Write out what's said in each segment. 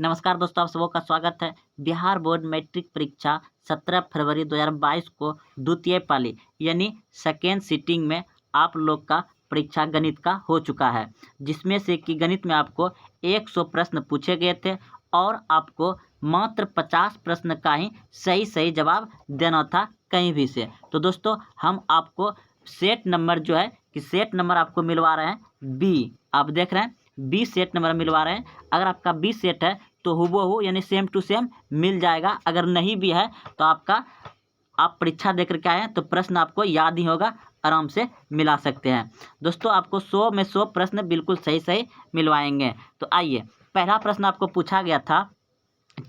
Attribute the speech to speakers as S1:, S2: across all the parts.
S1: नमस्कार दोस्तों, आप सबों का स्वागत है। बिहार बोर्ड मैट्रिक परीक्षा 17 फरवरी 2022 को द्वितीय पाली यानी सेकेंड सिटिंग में आप लोग का परीक्षा गणित का हो चुका है, जिसमें से कि गणित में आपको 100 प्रश्न पूछे गए थे और आपको मात्र 50 प्रश्न का ही सही जवाब देना था कहीं भी से। तो दोस्तों, हम आपको सेट नंबर जो है कि सेट नंबर आपको मिलवा रहे हैं बी। आप देख रहे हैं बी सेट नंबर मिलवा रहे हैं। अगर आपका बी सेट है तो हूबहू यानी सेम टू सेम मिल जाएगा। अगर नहीं भी है तो आप परीक्षा दे करके आए हैं तो प्रश्न आपको याद ही होगा, आराम से मिला सकते हैं। दोस्तों, आपको 100 में 100 प्रश्न बिल्कुल सही मिलवाएंगे। तो आइए, पहला प्रश्न आपको पूछा गया था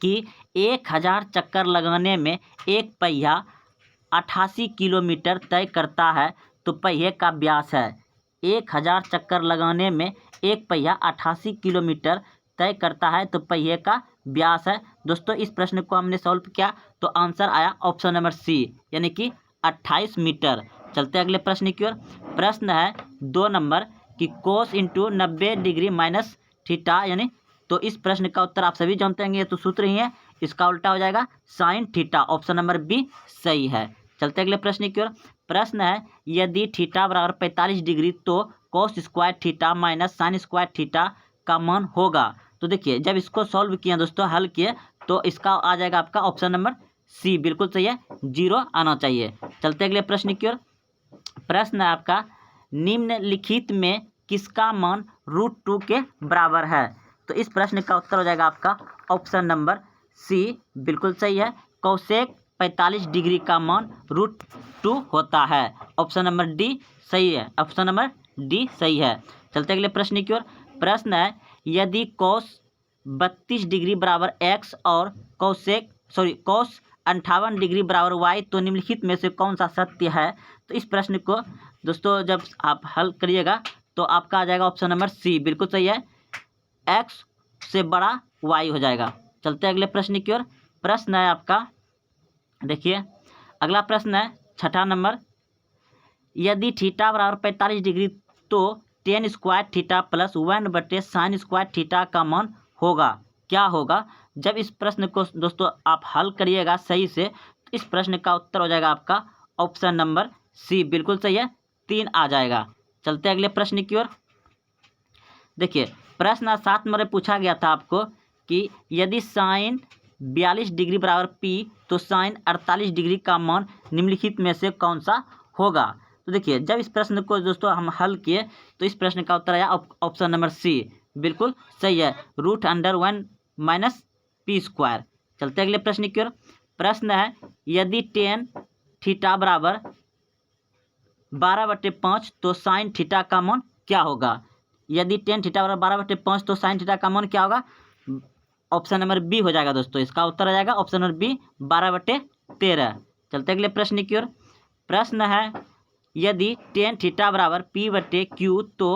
S1: कि 1000 चक्कर लगाने में एक पहिया 88 किलोमीटर तय करता है तो पहिए का व्यास है। 1000 चक्कर लगाने में एक पहिया 88 किलोमीटर तय करता है तो पहिए का व्यास है। दोस्तों, इस प्रश्न को हमने सॉल्व किया तो आंसर आया ऑप्शन नंबर सी यानी कि 28 मीटर। चलते अगले प्रश्न की ओर। प्रश्न है 2 नंबर कि कोस इंटू 90 डिग्री माइनस थीटा यानी, तो इस प्रश्न का उत्तर आप सभी जानते हैं, ये तो सूत्र ही है, इसका उल्टा हो जाएगा sine theta. Option number B सही है। चलते अगले प्रश्न की ओर। प्रश्न है यदि थीटा बराबर 45 डिग्री तो cos square theta minus sine square theta का मान होगा। तो देखिए, जब इसको सॉल्व किया दोस्तों, हल किए, तो इसका आ जाएगा आपका ऑप्शन नंबर सी, बिल्कुल सही है, 0 आना चाहिए। चलते अगले प्रश्न की ओर। प्रश्न है आपका निम्नलिखित में किसका मान √2 के बराबर है। तो इस प्रश्न का उत्तर हो जाएगा आपका ऑप्शन नंबर सी, बिल्कुल सही है। कोसेक 45 डिग्री का मान √2 होता है। ऑप्शन नंबर डी सही है, ऑप्शन नंबर डी सही है। चलते अगले प्रश्न की ओर। प्रश्न है यदि कोस 32 डिग्री बराबर एक्स और कोस 58 डिग्री बराबर वाई तो निम्नलिखित में से कौन सा सत्य है। तो इस प्रश्न को दोस्तों जब आप हल करिएगा तो आपका आ जाएगा ऑप्शन नंबर सी, बिल्कुल सही है, एक्स से बड़ा वाई हो जाएगा। चलते अगले प्रश्न की ओर। प्रश्न है आपका, देखिए अगला प्रश्न है 6ठा नंबर, यदि थीटा बराबर 45 डिग्री तो ten square theta plus 1/sin square theta का मान होगा, क्या होगा। जब इस प्रश्न को दोस्तों आप हल करिएगा सही से तो इस प्रश्न का उत्तर हो जाएगा आपका ऑप्शन नंबर सी, बिल्कुल सही है, 3 आ जाएगा। चलते अगले प्रश्न की ओर। देखिए, प्रश्न 7 में पूछा गया था आपको कि यदि साइन 42 डिग्री बराबर पी तो साइन 48 डिग्री का मान निम्नलिखित में से कौन सा होगा। तो देखिए, जब इस प्रश्न को दोस्तों हम हल किए तो इस प्रश्न का उत्तर आया ऑप्शन नंबर सी, बिल्कुल सही है, √1 माइनस पी स्क्वायर। चलते अगले प्रश्न की ओर। प्रश्न है यदि टेन थीटा बराबर 12/5 तो साइन थीटा का मान क्या होगा। यदि टेन थीटा बराबर 12/5 तो साइन थीटा का मान क्या होगा। ऑप्शन नंबर बी हो जाएगा दोस्तों, इसका उत्तर आ जाएगा ऑप्शन नंबर बी 12/13। चलते अगले प्रश्न की ओर। प्रश्न है यदि टेन थीटा बराबर p/q तो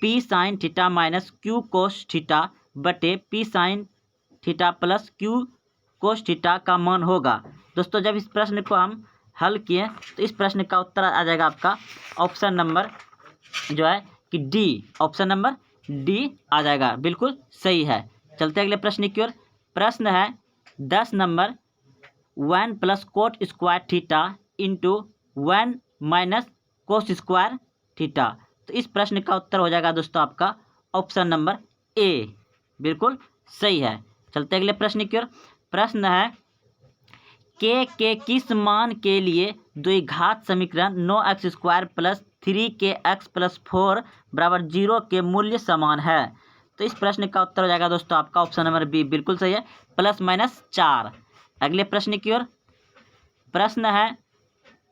S1: p sine theta minus q cos theta बटे p sine theta plus q cos theta का मान होगा। दोस्तों, जब इस प्रश्न को हम हल किए तो इस प्रश्न का उत्तर आ जाएगा आपका ऑप्शन नंबर जो है कि डी, ऑप्शन नंबर डी आ जाएगा, बिल्कुल सही है। चलते अगले प्रश्न की ओर। प्रश्न है 10 number 1 plus coat square theta into 1 minus cos square theta. तो इस प्रश्न का उत्तर हो जाएगा दोस्तों आपका ऑप्शन नंबर ए, बिल्कुल सही है। चलते अगले प्रश्न की ओर। प्रश्न है के किस मान के लिए द्विघात समीकरण 9x² प्लस 3kx प्लस 4 बराबर 0 के मूल्य समान है। तो इस प्रश्न का उत्तर हो जाएगा दोस्तों आपका ऑप्शन नंबर बी, बिल्कुल सही है, +-4। अगले प्रश्न की ओर। प्रश्न है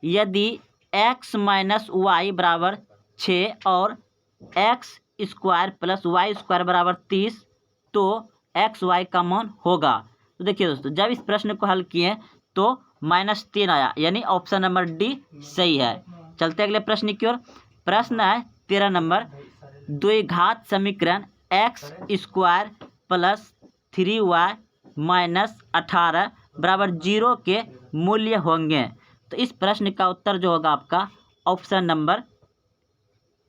S1: यदि x माइनस वाई बराबर 6 और x² प्लस y² बराबर 30 तो xy का मान होगा। तो देखिए दोस्तों, जब इस प्रश्न को हल किए तो -3 आया, यानी ऑप्शन नंबर डी सही है। चलते अगले प्रश्न की ओर। प्रश्न है 13 नंबर, द्विघात समीकरण x² प्लस 3y माइनस 18 बराबर 0 के मूल्य होंगे। तो इस प्रश्न का उत्तर जो होगा आपका ऑप्शन नंबर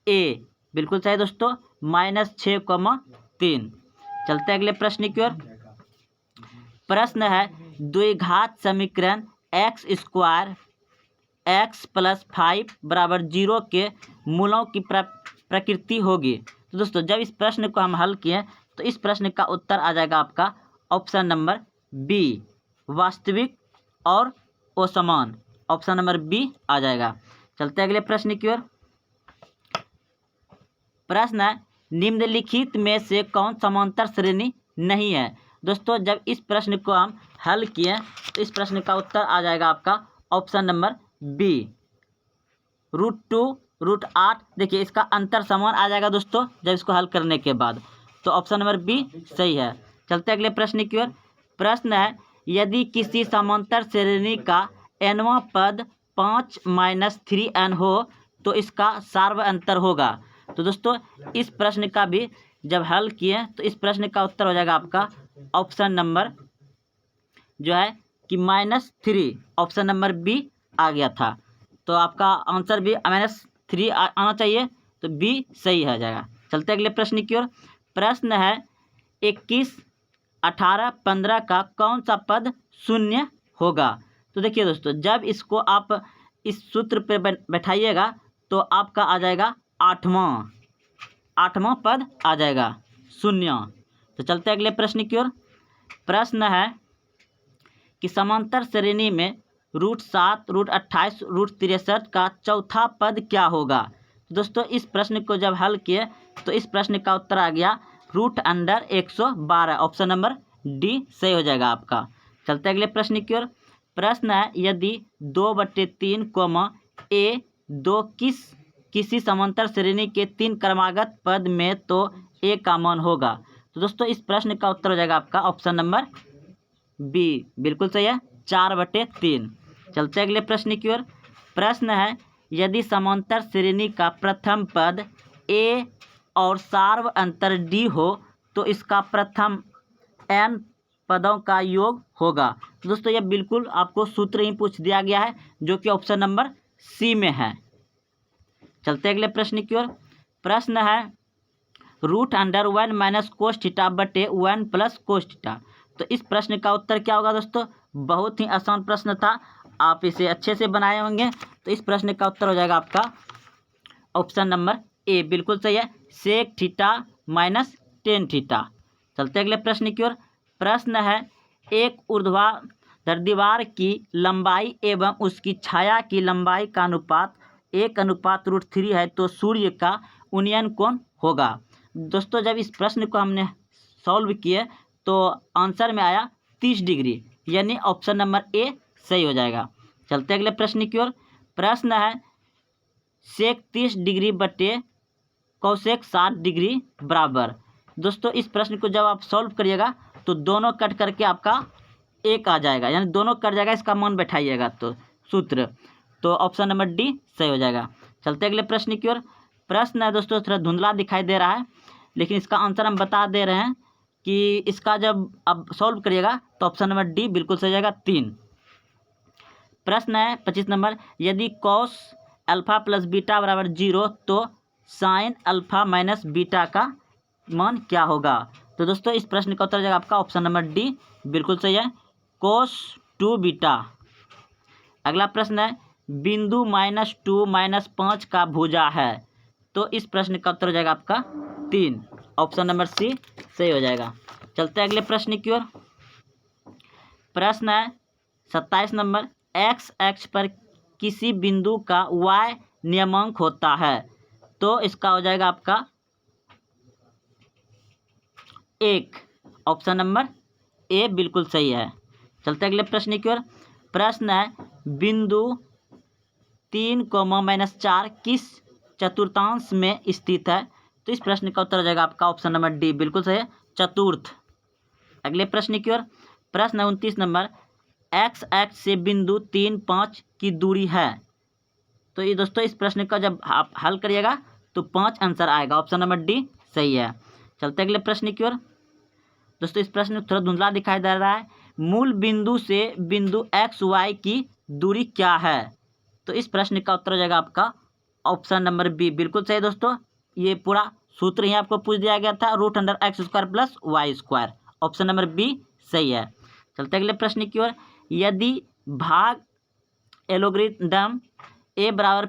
S1: ए, बिल्कुल सही दोस्तों, -6,3। चलते अगले प्रश्न की ओर। प्रश्न है द्विघात समीकरण एक्स स्क्वायर एक्स प्लस 5 बराबर 0 के मूलों की प्रकृति होगी। तो दोस्तों जब इस प्रश्न को हम हल किए तो इस प्रश्न का उत्तर आ जाएगा आपका ऑप्शन नंबर बी, वास्तविक और असमान। ऑप्शन नंबर बी आ जाएगा। चलते हैं अगले प्रश्न की ओर। प्रश्न है निम्नलिखित में से कौन समांतर श्रेणी नहीं है। दोस्तों जब इस प्रश्न को हम हल किए तो इस प्रश्न का उत्तर आ जाएगा आपका ऑप्शन नंबर बी, √2 √8। देखिए इसका अंतर समान आ जाएगा दोस्तों जब इसको हल करने के बाद, तो ऑप्शन नंबर बी सही है। चलते अगले प्रश्न की ओर। प्रश्न है यदि किसी समांतर श्रेणी का nवां पद 5 - 3n हो तो इसका सार्व अंतर होगा। तो दोस्तों इस प्रश्न का भी जब हल किए तो इस प्रश्न का उत्तर हो जाएगा आपका ऑप्शन नंबर जो है कि -3। ऑप्शन नंबर बी आ गया था, तो आपका आंसर भी -3 आना चाहिए, तो बी सही है जाएगा। चलते अगले प्रश्न की ओर। प्रश्न है 21, 18, 15 का कौन सा पद शून्य होगा। तो देखिए दोस्तों जब इसको आप इस सूत्र पे बैठाइएगा तो आपका आ जाएगा आठवां पद आ जाएगा शून्य। तो चलते अगले प्रश्न की ओर। प्रश्न है कि समांतर श्रेणी में √7, √28, √63 का चौथा पद क्या होगा। तो दोस्तों इस प्रश्न को जब हल किए तो इस प्रश्न का उत्तर आ गया √112। ऑप्शन नंबर डी सही हो जाएगा आपका। चलते अगले प्रश्न की ओर। प्रश्न है यदि 2/3, ए 2 किसी समांतर श्रेणी के 3 क्रमागत पद में तो ए का मान होगा। तो दोस्तों इस प्रश्न का उत्तर हो जाएगा आपका ऑप्शन नंबर बी, बिल्कुल सही है, 4/3। चलते अगले प्रश्न की ओर। प्रश्न है यदि समांतर श्रेणी का प्रथम पद ए और सार्व अंतर डी हो तो इसका प्रथम n पदों का योग होगा। तो दोस्तों ये बिल्कुल आपको सूत्र ही पूछ दिया गया है जो कि ऑप्शन नंबर सी में है। चलते अगले प्रश्न की ओर। प्रश्न है √1 - cos थीटा बटे 1 + cos थीटा। तो इस प्रश्न का उत्तर क्या होगा दोस्तों, बहुत ही आसान प्रश्न था, आप इसे अच्छे से बनाए होंगे। तो इस प्रश्न का उत्तर हो जाएगा आपका ऑप्शन नंबर ए, बिल्कुल सही है, sec थीटा - tan थीटा। चलते अगले प्रश्न की ओर। प्रश्न है एक ऊर्ध्वाधर दीवार की लंबाई एवं उसकी छाया की लंबाई का अनुपात 1:√3 है तो सूर्य का उन्नयन कोण होगा। दोस्तों जब इस प्रश्न को हमने सॉल्व किए तो आंसर में आया 30 डिग्री, यानी ऑप्शन नंबर ए सही हो जाएगा। चलते अगले प्रश्न की ओर। प्रश्न है sec 30 डिग्री बटे cosec 60 डिग्री बराबर। दोस्तों इस प्रश्न को जब आप सॉल्व करिएगा तो दोनों कट करके आपका एक आ जाएगा, यानी दोनों कट जाएगा, इसका मान बैठाइएगा तो सूत्र, तो ऑप्शन नंबर डी सही हो जाएगा। चलते अगले प्रश्न की ओर। प्रश्न है दोस्तों थोड़ा धुंधला दिखाई दे रहा है, लेकिन इसका आंसर हम बता दे रहे हैं कि इसका जब अब सॉल्व करिएगा तो ऑप्शन नंबर डी बिल्कुल सही जाएगा 3। प्रश्न है 25 नंबर यदि cos α + β = 0 तो sin α - β का मान क्या होगा। तो दोस्तों इस प्रश्न का उत्तर जाएगा आपका ऑप्शन नंबर डी, बिल्कुल सही है, cos 2β। अगला प्रश्न है बिंदु -2 - 5 का भुजा है। तो इस प्रश्न का उत्तर हो जाएगा आपका 3। ऑप्शन नंबर सी सही हो जाएगा। चलते हैं अगले प्रश्न की ओर। प्रश्न है 27 नंबर एक्स अक्ष पर किसी बिंदु का y नियमांक होता है तो इसका हो जाएगा आपका 1। ऑप्शन नंबर ए बिल्कुल सही है। चलते अगले प्रश्न की ओर। प्रश्न है बिंदु 3, -4 किस चतुर्थांश में स्थित है। तो इस प्रश्न का उत्तर हो जाएगा आपका ऑप्शन नंबर डी, बिल्कुल सही है, चतुर्थ। अगले प्रश्न की ओर। प्रश्न 29 नंबर एक्स अक्ष से बिंदु 3, 5 की दूरी है। तो ये दोस्तों इस प्रश्न का जब आप हल करिएगा तो 5 आंसर आएगा, ऑप्शन नंबर डी सही है। चलते अगले प्रश्न की ओर। दोस्तों इस प्रश्न में थोड़ा धुंधला दिखाई दे रहा है, मूल बिंदु से बिंदु एक्स वाई की दूरी क्या है। तो इस प्रश्न का उत्तर हो जाएगा आपका ऑप्शन नंबर बी, बिल्कुल सही दोस्तों, ये पूरा सूत्र ही आपको पूछ दिया गया था, √x² + y²। Option number B सही है। चलते अगले प्रश्न की ओर। यदि भाग एलोग्रिथम ए बराबर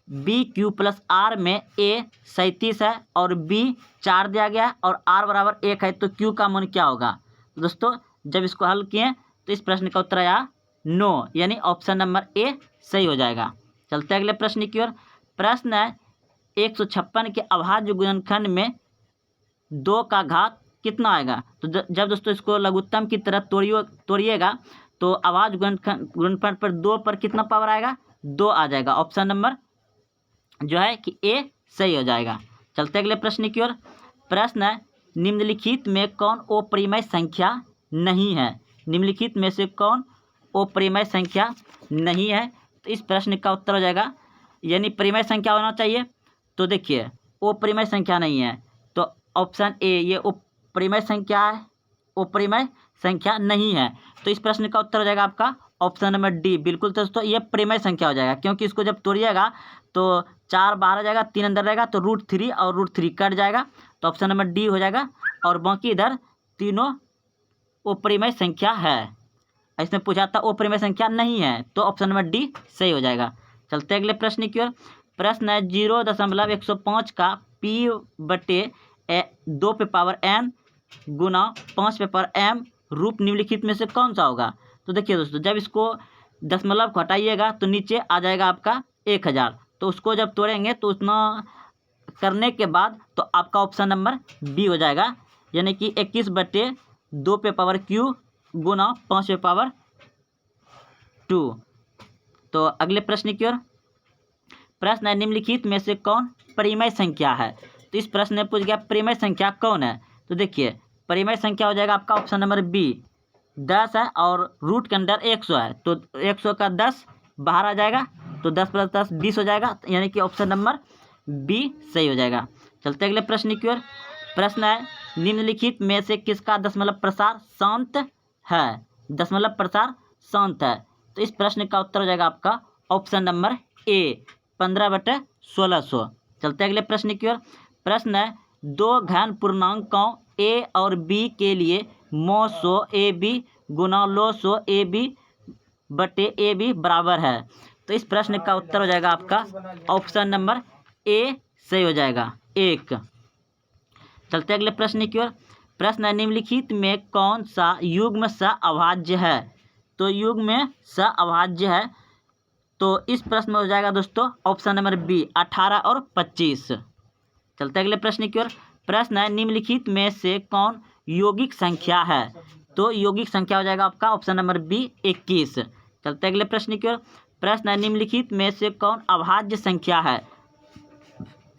S1: बी क्यू प्लस आर में ए 37 है और बी 4 दिया गया है और आर बराबर 1 है, तो क्यू का मान क्या होगा? तो दोस्तों जब इसको हल किए तो इस प्रश्न का उत्तर आया नो, यानी ऑप्शन नंबर ए सही हो जाएगा। चलते अगले प्रश्न की ओर। प्रश्न है 156 के अभाज्य गुणनखंड में 2 का घात कितना आएगा? तो जब दोस्तों इसको लघुत्तम की तरह तोड़िएगा तो अभाज्य गुणनखंड पर 2 पर कितना पावर आएगा? 2 आ जाएगा। ऑप्शन नंबर जो है कि ए सही हो जाएगा। चलते अगले प्रश्न की ओर। प्रश्न है निम्नलिखित में कौन अपरिमेय संख्या नहीं है? निम्नलिखित में से कौन अपरिमेय संख्या नहीं है? तो इस प्रश्न का उत्तर हो जाएगा, यानी परिमेय संख्या होना चाहिए। तो देखिए अपरिमेय संख्या नहीं है, तो ऑप्शन ए ये अपरिमेय संख्या है, अपरिमेय संख्या नहीं है। तो इस प्रश्न का उत्तर हो जाएगा आपका ऑप्शन नंबर डी। बिल्कुल दोस्तों ये परिमेय संख्या हो जाएगा, क्योंकि इसको जब तोड़िएगा तो 4 बाहर आ जाएगा, 3 अंदर रहेगा, तो √3 और √3 कट जाएगा, तो ऑप्शन नंबर डी हो जाएगा। और बाकी इधर तीनों अपरिमेय संख्या है। इसमें पूछा था अपरिमेय संख्या नहीं है, तो ऑप्शन नंबर डी सही हो जाएगा। चलते अगले प्रश्न की ओर। प्रश्न है 0.105 का p/2n गुना 5/m रूप निम्नलिखित में से कौन सा होगा? तो देखिए दोस्तों जब इसको दशमलव को हटाइएगा तो नीचे आ जाएगा आपका 1000, तो उसको जब तोड़ेंगे तो उतना करने के बाद तो आपका ऑप्शन नंबर बी हो जाएगा, यानी कि 21/2 गुना 5/2। तो अगले प्रश्न की ओर। प्रश्न है निम्नलिखित में से कौन परिमेय संख्या है? तो इस प्रश्न में पूछ गया परिमेय संख्या कौन है? तो देखिए परिमेय संख्या हो जाएगा आपका ऑप्शन नंबर बी। 10 है और रूट के अंदर 100 है, तो 100 का 10 बाहर आ जाएगा, तो 10 + 10 20 हो जाएगा, यानी कि ऑप्शन नंबर बी सही हो जाएगा। चलते अगले प्रश्न की ओर। प्रश्न है निम्नलिखित में से किसका दशमलव प्रसार शांत है? दशमलव प्रसार शांत है, तो इस प्रश्न का उत्तर हो जाएगा आपका ऑप्शन नंबर ए 15/1600। चलते अगले प्रश्न की ओर। प्रश्न है 2 घन पूर्णांकों ए और बी के लिए मो 100 AB गुना लो 100 AB/AB बराबर है, तो इस प्रश्न का उत्तर हो जाएगा आपका ऑप्शन नंबर ए सही हो जाएगा 1। चलते अगले प्रश्न की ओर। प्रश्न है निम्नलिखित में कौन सा युग्म सहअभाज्य है? तो युग्म में सहअभाज्य है, तो इस प्रश्न में हो जाएगा दोस्तों ऑप्शन नंबर बी 18 और 25। चलते अगले प्रश्न की ओर। प्रश्न है निम्नलिखित में से कौन यौगिक संख्या है? तो यौगिक संख्या हो जाएगा आपका ऑप्शन नंबर बी 21। चलते अगले प्रश्न की ओर। प्रश्न है निम्नलिखित में से कौन अभाज्य संख्या है?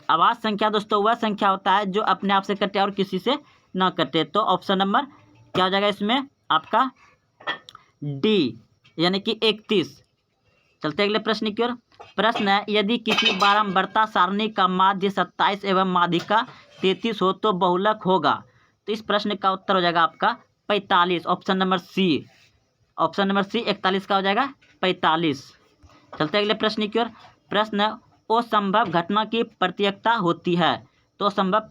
S1: अभाज्य संख्या दोस्तों वह संख्या होता है जो अपने आप से कटे और किसी से ना कटे, तो ऑप्शन नंबर क्या हो जाएगा इसमें आपका डी, यानी कि 31। चलते अगले प्रश्न की ओर। प्रश्न है यदि किसी बारंबारता सारणी का माध्य 27 एवं माध्यिका 33 हो तो बहुलक होगा, तो इस प्रश्न का उत्तर हो जाएगा आपका 45। ऑप्शन नंबर सी 41 का हो जाएगा 45। चलते अगले प्रश्न की ओर। प्रश्न है असंभव घटना की प्रतियोगिता होती है, तो असंभव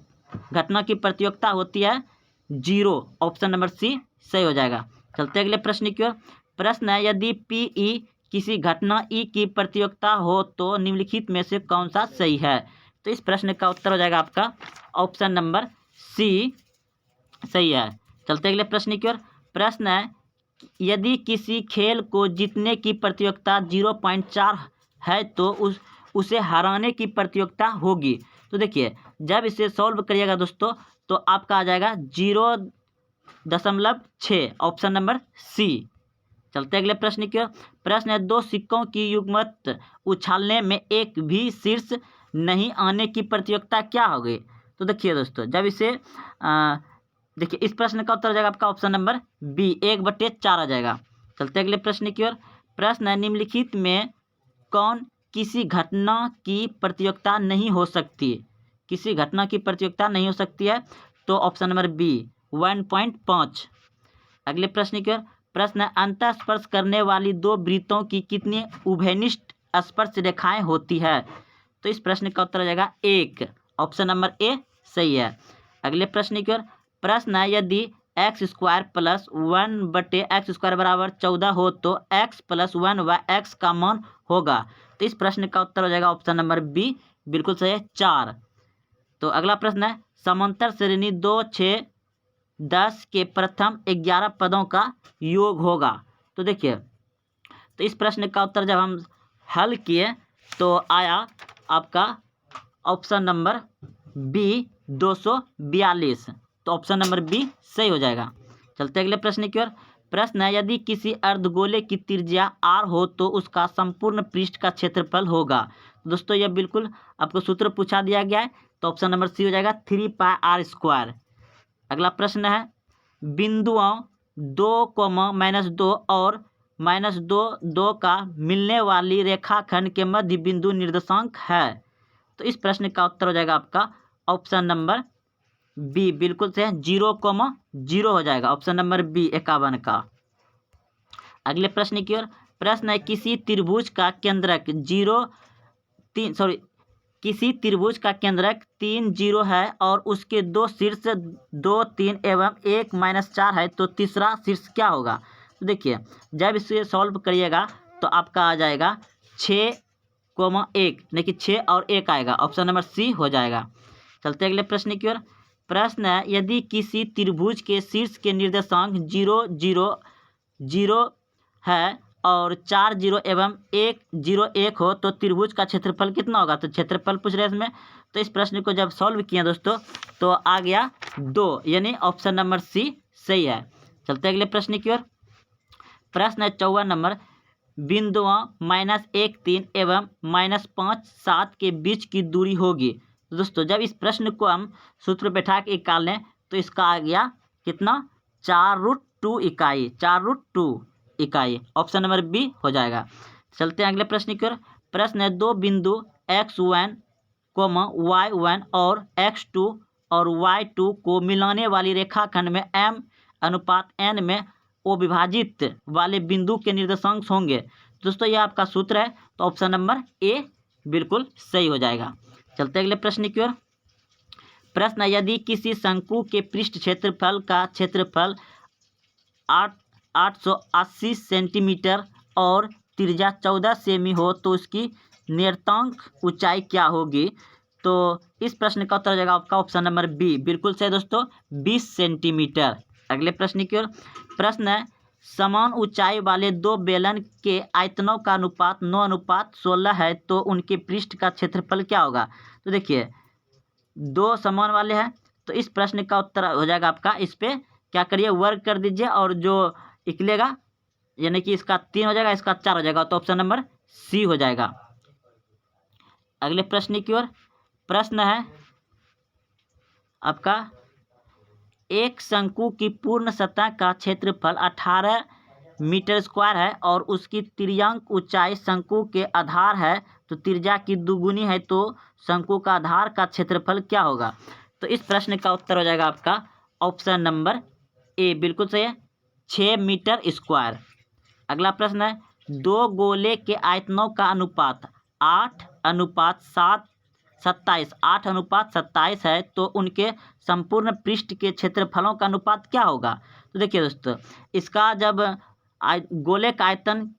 S1: घटना की प्रतियोगिता होती है 0। ऑप्शन नंबर सी सही हो जाएगा। चलते अगले प्रश्न की ओर। प्रश्न है यदि PE किसी घटना E की प्रतियोगिता हो तो निम्नलिखित में से कौन सा सही है? तो इस प्रश्न का उत्तर हो जाएगा आपका ऑप्शन नंबर सी सही है। चलते अगले प्रश्न की ओर। प्रश्न है यदि किसी खेल को जीतने की प्रतियोगिता 0.4 है तो उसे हराने की प्रतियोगिता होगी, तो देखिए जब इसे सॉल्व करिएगा दोस्तों तो आपका आ जाएगा 0.6। Option number C. चलते अगले प्रश्न की ओर। प्रश्न है 2 सिक्कों की युग्मत उछालने में एक भी शीर्ष नहीं आने की प्रतियोगिता क्या होगी? तो देखिए दोस्तों जब इसे देखिए इस प्रश्न का उत्तर हो जाएगा आपका ऑप्शन नंबर बी 1/4 आ जाएगा। चलते अगले प्रश्न की ओर। प्रश्न है निम्नलिखित में कौन किसी घटना की प्रतियोगिता नहीं हो सकती? किसी घटना की प्रतियोगिता नहीं हो सकती है, तो ऑप्शन नंबर बी 1.5। अगले प्रश्न की ओर। प्रश्न है अंतःस्पर्श करने वाली 2 वृत्तों की कितनी उभयनिष्ठ स्पर्श रेखाएं होती है? तो इस प्रश्न का उत्तर हो जाएगा 1। ऑप्शन नंबर ए सही है। अगले प्रश्न की ओर। प्रश्न है यदि एक्स स्क्वायर प्लस 1/x² बराबर 14 हो तो x प्लस 1 व x का मान होगा। तो इस प्रश्न का उत्तर हो जाएगा ऑप्शन नंबर बी, बिल्कुल सही है, 4। तो अगला प्रश्न है समांतर श्रेणी 2, 6, 10 के प्रथम 11 पदों का योग होगा। तो देखिए, तो इस प्रश्न का उत्तर जब हम हल किए तो आया आपका ऑप्शन नंबर बी 242। तो ऑप्शन नंबर बी सही हो जाएगा। चलते अगले प्रश्न की ओर। प्रश्न है यदि किसी अर्धगोले की त्रिज्या r हो तो उसका संपूर्ण पृष्ठ का क्षेत्रफल होगा। तो दोस्तों यह बिल्कुल आपको सूत्र पूछा दिया गया है, तो ऑप्शन नंबर सी हो जाएगा 3πr²। अगला प्रश्न है बिंदुओं 2, -2 और -2 का मिलने वाली रेखाखंड के मध्य बिंदु निर्देशांक है। तो इस प्रश्न का उत्तर हो जाएगा आपका ऑप्शन नंबर बी, बिल्कुल से 0, 0 हो जाएगा ऑप्शन नंबर बी 51 का। अगले प्रश्न की ओर। प्रश्न है किसी त्रिभुज का केंद्रक 3 0 है और उसके दो शीर्ष 2, 3 एवं 1, -4 है, तो तीसरा शीर्ष क्या होगा। तो देखिए, जब इसे सॉल्व करिएगा तो आपका आ जाएगा 6, 1, यानी कि 6 और 1 आएगा, ऑप्शन नंबर सी हो जाएगा। चलते अगले प्रश्न की ओर। प्रश्न है यदि किसी त्रिभुज के शीर्ष के निर्देशांक 0, 0, 0 है और 4 0 एवं 1, 0, 1 हो तो त्रिभुज का क्षेत्रफल कितना होगा। तो क्षेत्रफल पूछ रहे हैं इसमें। तो इस प्रश्न को जब सॉल्व किया दोस्तों तो आ गया 2, यानी ऑप्शन नंबर सी सही है। चलते अगले प्रश्न की ओर। प्रश्न है 54 नंबर बिंदुओं -1, 3 एवं -5, 7 के बीच की दूरी होगी। तो दोस्तों जब इस प्रश्न को हम सूत्र बैठा के निकाल लें तो इसका आ गया कितना, 4√2 इकाई, 4√2 इकाई, ऑप्शन नंबर बी हो जाएगा। चलते हैं अगले प्रश्न की ओर। प्रश्न है दो बिंदु x1, y1 और x2 और y2 को मिलाने वाली रेखाखंड में m/n में ओ विभाजित वाले बिंदु के निर्देशांक होंगे। दोस्तों यह आपका सूत्र है, तो ऑप्शन नंबर ए बिल्कुल सही हो जाएगा। चलते अगले प्रश्न की ओर। प्रश्न है यदि किसी शंकु के पृष्ठ क्षेत्रफल का क्षेत्रफल 880 सेंटीमीटर और त्रिज्या 14 सेमी हो तो उसकी नियतांक ऊंचाई क्या होगी। तो इस प्रश्न का उत्तर हो जाएगा आपका ऑप्शन नंबर बी, बिल्कुल सही दोस्तों, 20 सेंटीमीटर। अगले प्रश्न की ओर। प्रश्न है समान ऊंचाई वाले दो बेलन के आयतनों का अनुपात 9:16 है तो उनके पृष्ठ का क्षेत्रफल क्या होगा। तो देखिए, दो समान वाले हैं, तो इस प्रश्न का उत्तर हो जाएगा आपका, इस पे क्या करिए, वर्ग कर दीजिए और जो निकलेगा यानी कि इसका 3 हो जाएगा, इसका 4 हो जाएगा, तो ऑप्शन नंबर सी हो जाएगा। अगले प्रश्न की ओर। प्रश्न है आपका एक शंकु की पूर्ण सतह का क्षेत्रफल 18 मीटर स्क्वायर है और उसकी तिर्यक ऊंचाई शंकु के आधार है, तो त्रिज्या की दुगुनी है, तो शंकु का आधार का क्षेत्रफल क्या होगा। तो इस प्रश्न का उत्तर हो जाएगा आपका ऑप्शन नंबर ए, बिल्कुल सही है, 6 मीटर स्क्वायर। अगला प्रश्न है दो गोले के आयतनों का अनुपात 8:7, 27, 8:27 है, तो उनके संपूर्ण पृष्ठ के क्षेत्रफलों का अनुपात क्या होगा। तो देखिए दोस्तों, इसका जब गोले का आयतन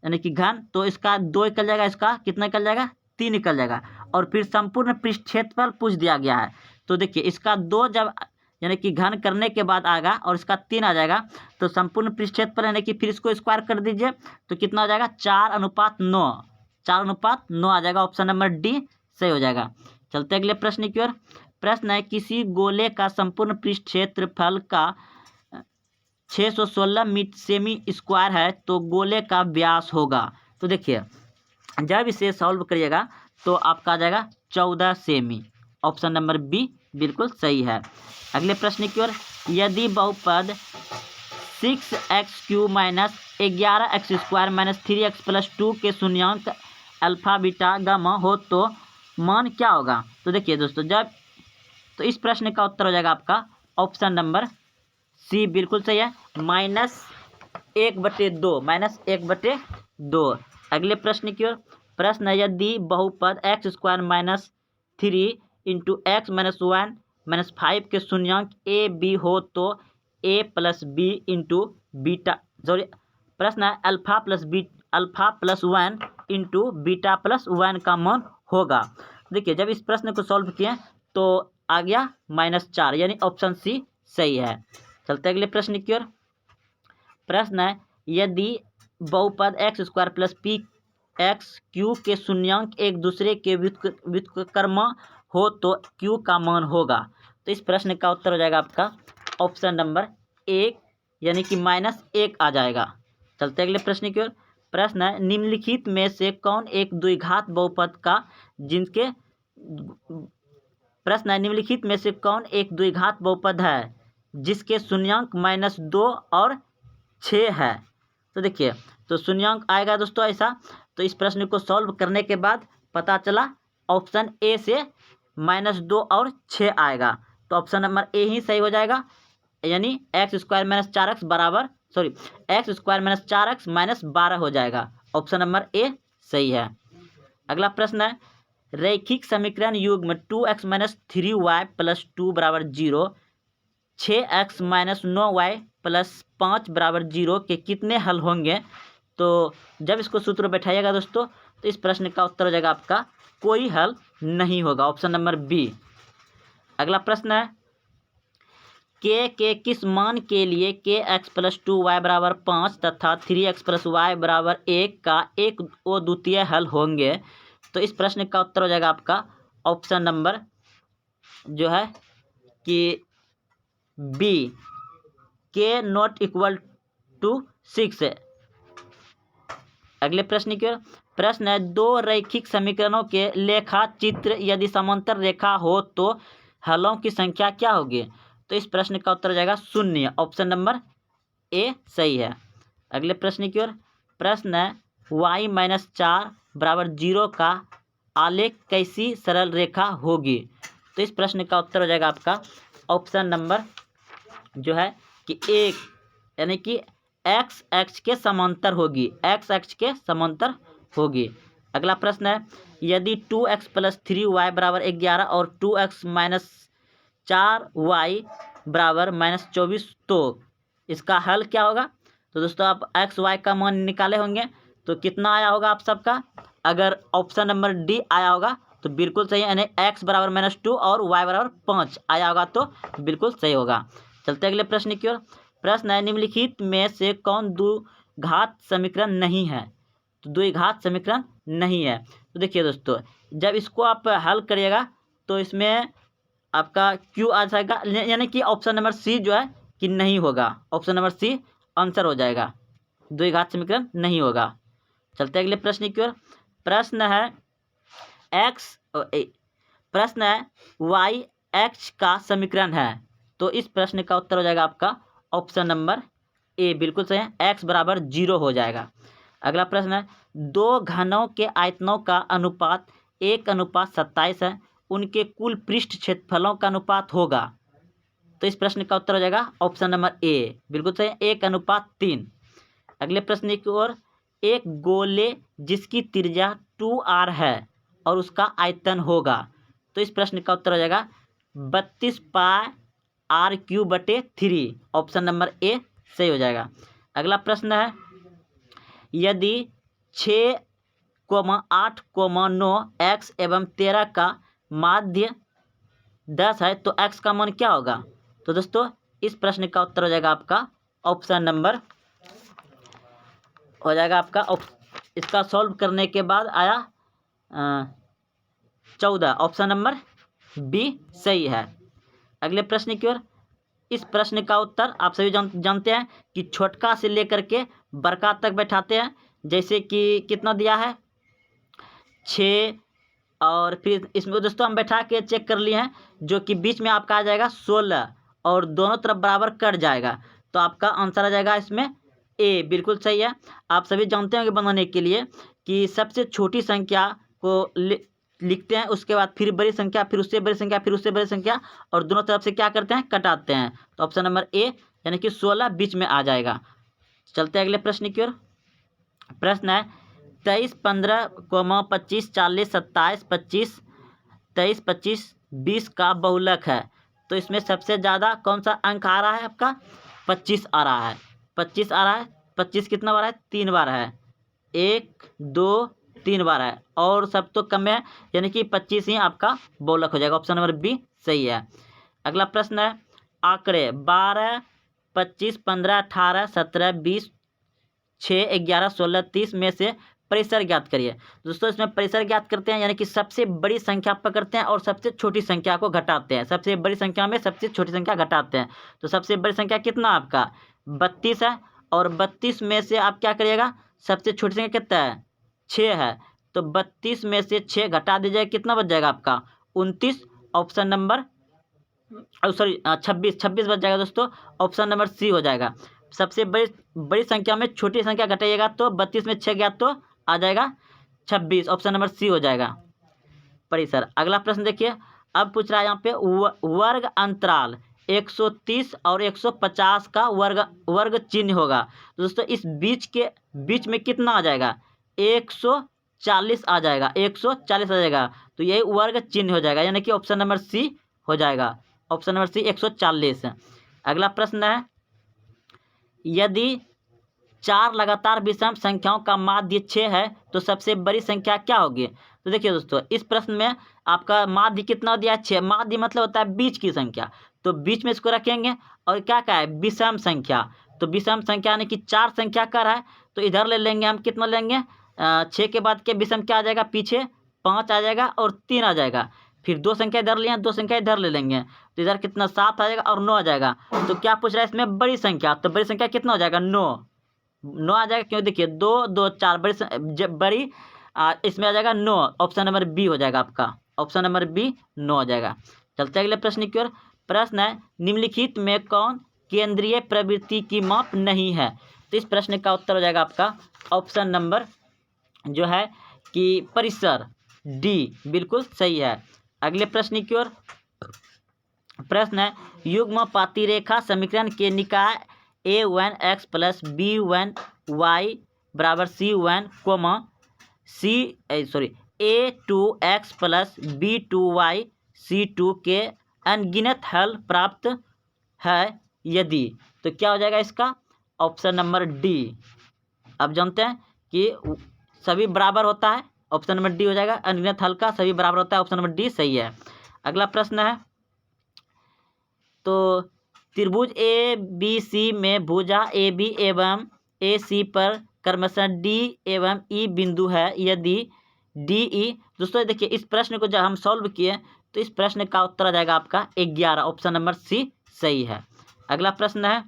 S1: यानी कि घन, तो इसका 2 निकल जाएगा, इसका कितना निकल जाएगा, 3 निकल जाएगा, और फिर संपूर्ण पृष्ठ क्षेत्रफल पूछ दिया गया है। तो देखिए, इसका 2 जब यानी कि घन करने के बाद आएगा और इसका 3 आ जाएगा, तो संपूर्ण पृष्ठ क्षेत्रफल यानी कि फिर इसको स्क्वायर कर दीजिए, तो कितना हो जाएगा, 4:9, 4:9 आ जाएगा, ऑप्शन नंबर डी सही हो जाएगा। चलते अगले प्रश्न की ओर। प्रश्न है किसी गोले का संपूर्ण पृष्ठ क्षेत्रफल का 616 सेमी स्क्वायर है तो गोले का व्यास होगा। तो देखिए, जब इसे सॉल्व करिएगा तो आपका आ जाएगा 14 सेमी, ऑप्शन नंबर बी बिल्कुल सही है। अगले प्रश्न की ओर। यदि बहुपद 6x³ - 11x² - 3x + 2 के शून्यांक अल्फा, बीटा, गामा हो तो मान क्या होगा। तो देखिए दोस्तों, जब तो इस प्रश्न का उत्तर हो जाएगा आपका ऑप्शन नंबर सी, बिल्कुल सही है, -1/2, -1/2। अगले प्रश्न की ओर। प्रश्न है यदि बहुपद x² - 3 × x - 1 -5 के शून्यांक ए बी हो तो A plus B into beta, sorry प्रश्न है alpha plus 1 into beta plus 1 का मान होगा। देखिए जब इस प्रश्न को सॉल्व किए तो आ गया -4, यानी ऑप्शन सी सही है। चलते अगले प्रश्न की ओर। प्रश्न है यदि बहुपद x² plus P x Q के शून्यांक एक दूसरे के व्युत्क्रम हो तो क्यू का मान होगा। तो इस प्रश्न का उत्तर हो जाएगा आपका ऑप्शन नंबर 1, यानी कि -1 आ जाएगा। चलते अगले प्रश्न की ओर। प्रश्न है निम्नलिखित में से कौन एक द्विघात बहुपद का जिनके प्रश्न है निम्नलिखित में से कौन एक द्विघात बहुपद है जिसके शून्यांक -2 और 6 है। तो देखिए तो शून्यांक आएगा दोस्तों ऐसा। तो इस प्रश्न को सॉल्व करने के बाद पता चला ऑप्शन ए से -2 और 6 आएगा। तो ऑप्शन नंबर ए ही सही हो जाएगा, यानी x² - 4x बराबर x² - 4x - 12 हो जाएगा। ऑप्शन नंबर ए सही है। अगला प्रश्न है रैखिक समीकरण युग्म 2x - 3y + 2 = 0, 6x - 9y + 5 = 0 के कितने हल होंगे। तो जब इसको सूत्र बैठाइएगा दोस्तों तो इस प्रश्न का उत्तर हो जाएगा आपका कोई हल नहीं होगा, ऑप्शन नंबर बी। अगला प्रश्न है के किस मान के लिए kx + 2y = 5 तथा 3x + y = 1 का एक व द्वितीय हल होंगे। तो इस प्रश्न का उत्तर हो जाएगा आपका ऑप्शन नंबर जो है कि बी, k ≠ 6। अगले प्रश्न की ओर। प्रश्न है दो रैखिक समीकरणों के लेखा चित्र यदि समांतर रेखा हो तो हलों की संख्या क्या होगी। तो इस प्रश्न का उत्तर हो जाएगा 0, ऑप्शन नंबर ए सही है। अगले प्रश्न की ओर। प्रश्न है y - 4 = 0 का आलेख कैसी सरल रेखा होगी। तो इस प्रश्न का उत्तर हो जाएगा आपका ऑप्शन नंबर जो है कि 1, यानी कि x अक्ष के समांतर होगी, x अक्ष के समांतर होगी। अगला प्रश्न है यदि 2x + 3y = 11 और 2x - 4y = -24 तो इसका हल क्या होगा। तो दोस्तों आप x y का मान निकाले होंगे तो कितना आया होगा आप सबका। अगर ऑप्शन नंबर डी आया होगा तो बिल्कुल सही, यानी x = -2 और y = 5 आया होगा तो बिल्कुल सही होगा। चलते अगले प्रश्न की ओर। प्रश्न है निम्नलिखित में से कौन द्विघात समीकरण नहीं है। तो द्विघात समीकरण नहीं है। तो देखिए दोस्तों जब इसको आप हल करिएगा तो इसमें आपका क्यू आ जाएगा, यानी कि ऑप्शन नंबर सी जो है कि नहीं होगा, ऑप्शन नंबर सी आंसर हो जाएगा, द्विघात समीकरण नहीं होगा। चलते अगले प्रश्न की ओर। प्रश्न है y x का समीकरण है। तो इस प्रश्न का उत्तर हो जाएगा आपका ऑप्शन नंबर ए, बिल्कुल सही है, x = 0 हो जाएगा। अगला प्रश्न है दो घनों के आयतनों का अनुपात 1:27 है, उनके कुल पृष्ठ क्षेत्रफलों का अनुपात होगा। तो इस प्रश्न का उत्तर हो जाएगा ऑप्शन नंबर ए, बिल्कुल सही, 1:3। अगले प्रश्न की ओर। एक गोले जिसकी त्रिज्या 2r है और उसका आयतन होगा। तो इस प्रश्न का उत्तर हो जाएगा 32 π r³ 3, ऑप्शन नंबर ए सही हो जाएगा। अगला प्रश्न है यदि 6, 8, 9 x एवं 13 का माध्य 10 है तो x का मान क्या होगा। तो दोस्तों इस प्रश्न का उत्तर हो जाएगा आपका ऑप्शन नंबर हो जाएगा आपका इसका सॉल्व करने के बाद आया 14, ऑप्शन नंबर बी सही है। अगले प्रश्न की ओर। इस प्रश्न का उत्तर आप सभी जानते हैं कि छोटका से लेकर के बड़का तक बैठाते हैं। जैसे कि कितना दिया है 6, और फिर इसमें दोस्तों हम बैठा के चेक कर लिए हैं, जो कि बीच में आपका आ जाएगा 16 और दोनों तरफ बराबर कट जाएगा। तो आपका आंसर आ जाएगा इसमें ए, बिल्कुल सही है। आप सभी जानते होंगे बनाने के लिए कि सबसे छोटी संख्या को लिखते हैं, उसके बाद फिर बड़ी संख्या, फिर उससे बड़ी संख्या, फिर उससे बड़ी संख्या, और दोनों तरफ से क्या करते हैं, कटाते हैं। तो ऑप्शन नंबर ए यानी कि 16 बीच में आ जाएगा। चलते हैं अगले प्रश्न की ओर। प्रश्न है 23, 15, 25, 40, 27, 25, 23, 25, 20 का बहुलक है तो इसमें सबसे ज़्यादा कौन सा अंक आ रहा है आपका? 25 आ रहा है। 25 आ रहा है। 25 कितना बार है? 3 बार है। 1 2 3 बार है और सब तो कम है, यानी कि 25 ही आपका बोलक हो जाएगा। ऑप्शन नंबर बी सही है। अगला प्रश्न है आंकड़े 12 25 15 18 17 20 6 11 16 30 में से परिसर ज्ञात करिए। दोस्तों इसमें परिसर ज्ञात करते हैं, यानी कि सबसे बड़ी संख्या पकड़ते हैं और सबसे छोटी संख्या को घटाते हैं। सबसे बड़ी संख्या में सबसे छोटी संख्या घटाते हैं। तो सबसे बड़ी संख्या कितना आपका? 32 है और 32 में से आप क्या करिएगा? सबसे छोटी संख्या कितना है? 6 है। तो 32 में से 6 घटा दीजिएगा, कितना बच जाएगा आपका? 29। ऑप्शन नंबर सॉरी 26 बच जाएगा दोस्तों। ऑप्शन नंबर सी हो जाएगा। सबसे बड़ी संख्या में छोटी संख्या घटाइएगा तो 32 में 6 गया तो आ जाएगा 26। ऑप्शन नंबर सी हो जाएगा परिसर। अगला प्रश्न देखिए, अब पूछ रहा है यहाँ पे वर्ग अंतराल 130 और 150 का वर्ग चिन्ह होगा। तो दोस्तों इस बीच में कितना आ जाएगा? 140 आ जाएगा। 140 आ जाएगा। तो यही वर्ग चिन्ह हो जाएगा, यानी कि ऑप्शन नंबर सी हो जाएगा। Option number C 140। अगला प्रश्न है यदि 4 लगातार विषम संख्याओं का माध्य 6 है तो सबसे बड़ी संख्या क्या होगी? तो देखिए दोस्तों इस प्रश्न में आपका माध्य कितना दिया है? 6। माध्य मतलब होता है बीच की संख्या, तो बीच में इसको रखेंगे और क्या है? विषम संख्या। तो विषम संख्या यानी कि 4 संख्या का है, तो इधर ले लेंगे हम, कितना लेंगे? 6 के बाद के विषम क्या आ जाएगा? पीछे 5 आ जाएगा और 3 आ जाएगा। फिर 2 संख्या इधर लिए, 2 संख्या इधर ले लेंगे, तो इधर कितना? 7 आ जाएगा और 9 आ जाएगा। तो क्या पूछ रहा है इसमें? बड़ी संख्या। तो बड़ी संख्या कितना हो जाएगा? 9 आ जाएगा। क्यों? देखिए 2 2 4 बड़ी इसमें आ जाएगा 9। ऑप्शन नंबर बी हो जाएगा आपका। ऑप्शन नंबर बी 9 हो जाएगा। चलते हैं अगले प्रश्न की ओर। प्रश्न है निम्नलिखित में कौन केंद्रीय प्रवृत्ति की माप नहीं है? तो इस प्रश्न का उत्तर हो जाएगा आपका ऑप्शन नंबर जो है कि परिसर, डी बिल्कुल सही है। अगले प्रश्न की ओर। प्रश्न है युग्मपाती रेखा समीकरण के निकाय a1x प्लस b1y बराबर c1 coma a2x plus b2y c2 के अनगिनत हल प्राप्त है यदि। तो क्या हो जाएगा इसका? Option number D. अब जानते हैं कि सभी बराबर होता है। ऑप्शन नंबर डी हो जाएगा। अनगिनत हल का सभी बराबर होता है। ऑप्शन नंबर डी सही है। अगला प्रश्न है तो त्रिभुज ए बी सी में भुजा ए बी एवं ए सी पर क्रमशः डी एवं ई बिंदु है यदि डी ई। दोस्तों देखिए इस प्रश्न को जब हम सॉल्व किए तो इस प्रश्न का उत्तर आ जाएगा आपका 11। ऑप्शन नंबर सी सही है। अगला प्रश्न है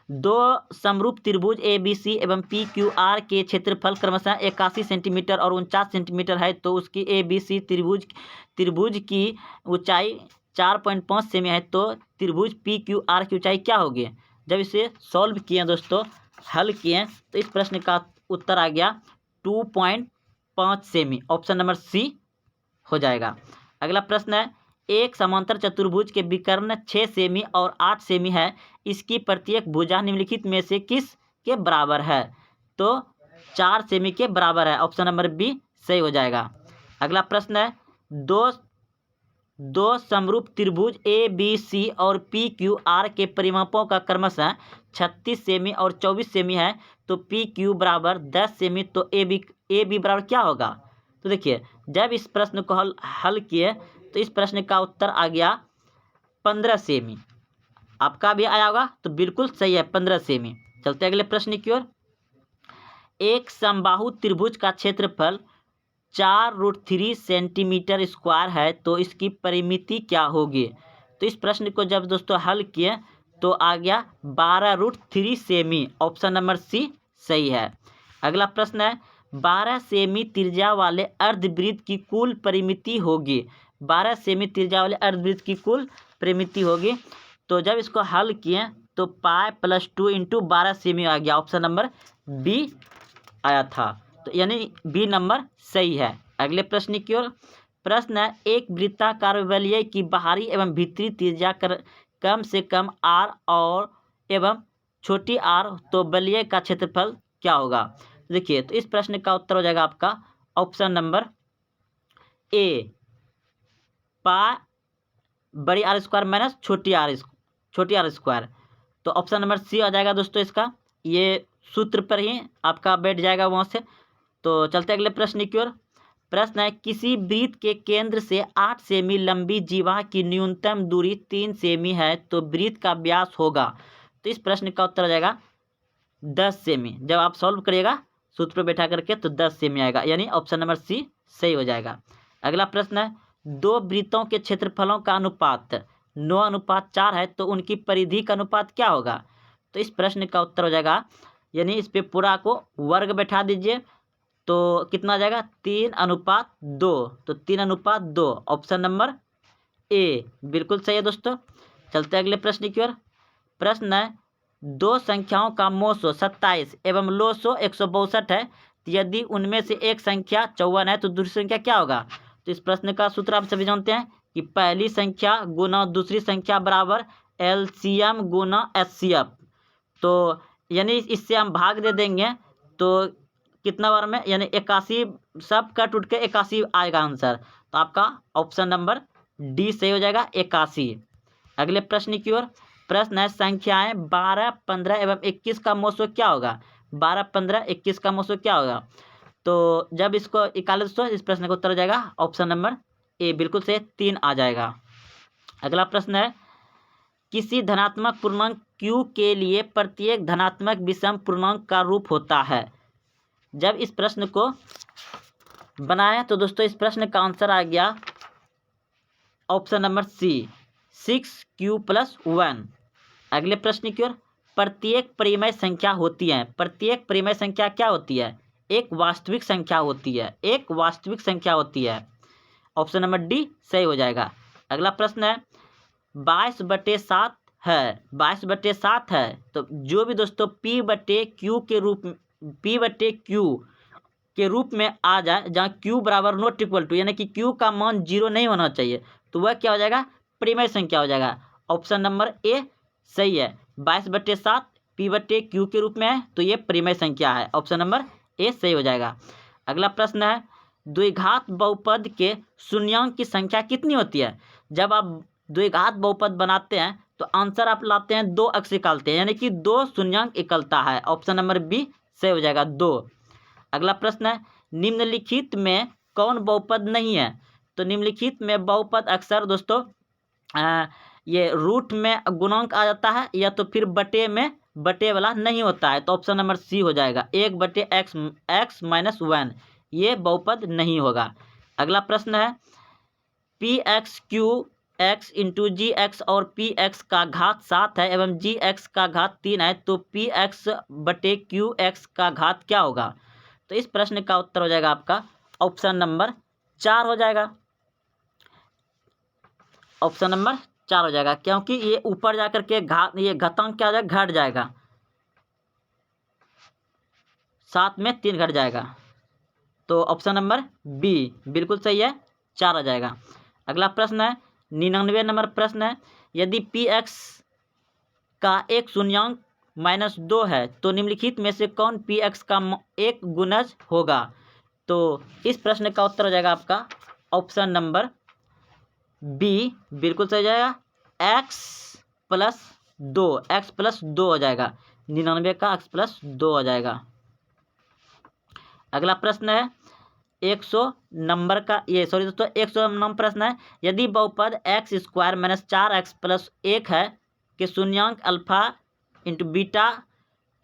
S1: दो समरूप त्रिभुज ए बी सी एवं पी क्यू आर के क्षेत्रफल क्रमशः 81 सेंटीमीटर और 49 सेंटीमीटर है, तो उसकी ए बी सी त्रिभुज की ऊंचाई 4.5 सेमी है, तो त्रिभुज पी क्यू आर की ऊंचाई क्या होगी? जब इसे सॉल्व किए दोस्तों, हल किए, तो इस प्रश्न का उत्तर आ गया 2.5 सेमी। ऑप्शन नंबर सी हो जाएगा। अगला प्रश्न है एक समांतर चतुर्भुज के विकर्ण 6 सेमी और 8 सेमी है, इसकी प्रत्येक भुजा निम्नलिखित में से किस के बराबर है? तो 4 सेमी के बराबर है। ऑप्शन नंबर बी सही हो जाएगा। अगला प्रश्न है दो समरूप त्रिभुज ए बी सी और पी क्यू आर के परिमापों का क्रमशः 36 सेमी और 24 सेमी है, तो पी क्यू बराबर 10 सेमी, तो ए बी बराबर क्या होगा? तो देखिए जब इस प्रश्न को हल किए तो इस प्रश्न का उत्तर आ गया 15 सेमी। आपका भी आया होगा, तो बिल्कुल सही है 15 सेमी। चलते अगले प्रश्न की ओर। एक समबाहु त्रिभुज का क्षेत्रफल 4√3 सेंटीमीटर स्क्वायर है, तो इसकी परिमिति क्या होगी? तो इस प्रश्न को जब दोस्तों हल किए तो आ गया 12√3 सेमी। ऑप्शन नंबर सी सही है। अगला प्रश्न है 12 सेमी त्रिज्या वाले अर्धवृत्त की कुल परिमिति होगी। 12 सेमी त्रिज्या वाले अर्धवृत्त की कुल परिमिति होगी, तो जब इसको हल किए तो पाई प्लस 2 इंटू 12 सेमी आ गया। ऑप्शन नंबर बी आया था, तो यानी बी नंबर सही है। अगले प्रश्न की ओर। प्रश्न है एक वृत्ताकार वलय की बाहरी एवं भीतरी त्रिज्या कम से कम आर और एवं छोटी आर, तो वलय का क्षेत्रफल क्या होगा? देखिए तो इस प्रश्न का उत्तर हो जाएगा आपका ऑप्शन नंबर ए, पाई बड़ी आर स्क्वायर माइनस छोटी आर स्क्वायर। तो ऑप्शन नंबर सी आ जाएगा दोस्तों इसका, ये सूत्र पर ही आपका बैठ जाएगा वहाँ से। तो चलते अगले प्रश्न की ओर। प्रश्न है, किसी वृत्त के केंद्र से 8 सेमी लंबी जीवा की न्यूनतम दूरी 3 सेमी है तो वृत्त का व्यास होगा। तो इस प्रश्न का उत्तर हो जाएगा 10 सेमी। जब आप सॉल्व करिएगा सूत्र पर बैठा करके तो 10 सेमी आएगा, यानी ऑप्शन नंबर सी सही हो जाएगा। अगला प्रश्न है, दो वृत्तों के क्षेत्रफलों का अनुपात 9:4 है तो उनकी परिधि का अनुपात क्या होगा। तो इस प्रश्न का उत्तर हो जाएगा, यानी इस पे पूरा को वर्ग बैठा दीजिए तो कितना आ जाएगा 3:2। तो 3:2 ऑप्शन नंबर ए बिल्कुल सही है दोस्तों। चलते अगले प्रश्न की ओर। प्रश्न है, दो संख्याओं का मोसो 27 एवं लोसो 162 है, यदि उनमें से एक संख्या 54 है तो दूसरी संख्या क्या होगा। तो इस प्रश्न का सूत्र आप सभी जानते हैं कि पहली संख्या गुना दूसरी संख्या बराबर एलसीएम गुना एचसीएफ। तो यानी इससे हम भाग दे देंगे तो कितना बार में, यानी 81 सब कट उठ के 81 आएगा आंसर। तो आपका ऑप्शन नंबर डी सही हो जाएगा 81। अगले प्रश्न की ओर। प्रश्न है, संख्याएं 12, 15 एवं 21 का मोसो क्या होगा। 12, 15, 21 का मोसो क्या होगा। तो जब इसको निकाले दोस्तों इस प्रश्न का उत्तर हो जाएगा ऑप्शन नंबर ए बिल्कुल से 3 आ जाएगा। अगला प्रश्न है, किसी धनात्मक पूर्णांक q के लिए प्रत्येक धनात्मक विषम पूर्णांक का रूप होता है। जब इस प्रश्न को बनाया तो दोस्तों इस प्रश्न का आंसर आ गया ऑप्शन नंबर सी 6q+1। अगले प्रश्न की ओर। प्रत्येक परिमेय संख्या होती है, प्रत्येक परिमेय संख्या क्या होती है, एक वास्तविक संख्या होती है, एक वास्तविक संख्या होती है। ऑप्शन नंबर डी सही हो जाएगा। अगला प्रश्न है, 22/7 है, 22/7 है तो जो भी दोस्तों p/q के रूप में आ जाए, जहाँ q बराबर नॉट इक्वल टू, यानी कि q का मान 0 नहीं होना चाहिए, तो वह क्या हो जाएगा परिमेय संख्या हो जाएगा। ऑप्शन नंबर ए सही है, 22/7 p/q के रूप में है तो ये परिमेय संख्या है। ऑप्शन नंबर ए सही हो जाएगा। अगला प्रश्न है, द्विघात बहुपद के शून्यांक की संख्या कितनी होती है। जब आप द्विघात बहुपद बनाते हैं तो आंसर आप लाते हैं 2 अक्ष निकालते हैं, यानी कि 2 शून्यांक निकलता है। ऑप्शन नंबर बी सही हो जाएगा 2। अगला प्रश्न है, निम्नलिखित में कौन बहुपद नहीं है। तो निम्नलिखित में बहुपद अक्सर दोस्तों ये रूट में गुणांक आ जाता है या तो फिर बटे में बटे वाला नहीं होता है। तो ऑप्शन नंबर सी हो जाएगा 1/x-1, ये बहुपद नहीं होगा। अगला प्रश्न है, px इंटू जी एक्स और px का घात 7 है एवं जी एक्स का घात 3 है तो px/qx का घात क्या होगा। तो इस प्रश्न का उत्तर हो जाएगा आपका ऑप्शन नंबर 4 हो जाएगा। ऑप्शन नंबर 4 हो जाएगा, क्योंकि ये ऊपर जाकर के ये घातांक क्या हो जाएगा घट जाएगा, 7 में 3 घट जाएगा। तो ऑप्शन नंबर बी बिल्कुल सही है, 4 आ जाएगा। अगला प्रश्न है, 99 नंबर प्रश्न है, यदि px का एक शून्यांक -2 है तो निम्नलिखित में से कौन px का एक गुणज होगा। तो इस प्रश्न का उत्तर हो जाएगा आपका ऑप्शन नंबर बी बिल्कुल सही हो जाएगा, x+2 हो जाएगा, 99 का x+2 हो जाएगा। अगला प्रश्न है 100 नंबर का, ये सॉरी दोस्तों 100 नंबर प्रश्न है, यदि बहुपद x² - 4x+1 है कि शून्यांक अल्फा इंटू बीटा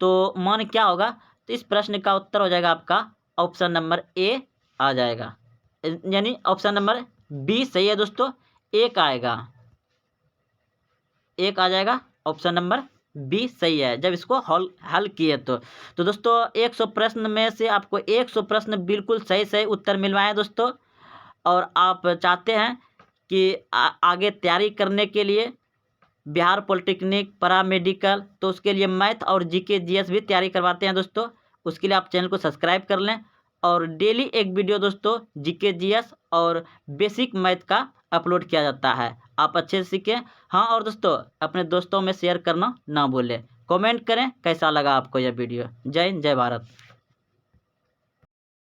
S1: तो मान क्या होगा। तो इस प्रश्न का उत्तर हो जाएगा आपका ऑप्शन नंबर ए आ जाएगा, यानी ऑप्शन नंबर बी सही है दोस्तों, 1 आएगा, 1 आ जाएगा। ऑप्शन नंबर बी सही है जब इसको हल किए तो दोस्तों 100 प्रश्न में से आपको 100 प्रश्न बिल्कुल सही उत्तर मिलवाएं दोस्तों। और आप चाहते हैं कि आगे तैयारी करने के लिए बिहार पॉलिटेक्निक पैरामेडिकल, तो उसके लिए मैथ और जीके जीएस भी तैयारी करवाते हैं दोस्तों। उसके लिए आप चैनल को सब्सक्राइब कर लें और डेली एक वीडियो दोस्तों जीके जीएस और बेसिक मैथ का अपलोड किया जाता है, आप अच्छे से सीखें। हाँ, और दोस्तों अपने दोस्तों में शेयर करना ना भूलें। कमेंट करें कैसा लगा आपको यह वीडियो। जय हिंद, जय भारत।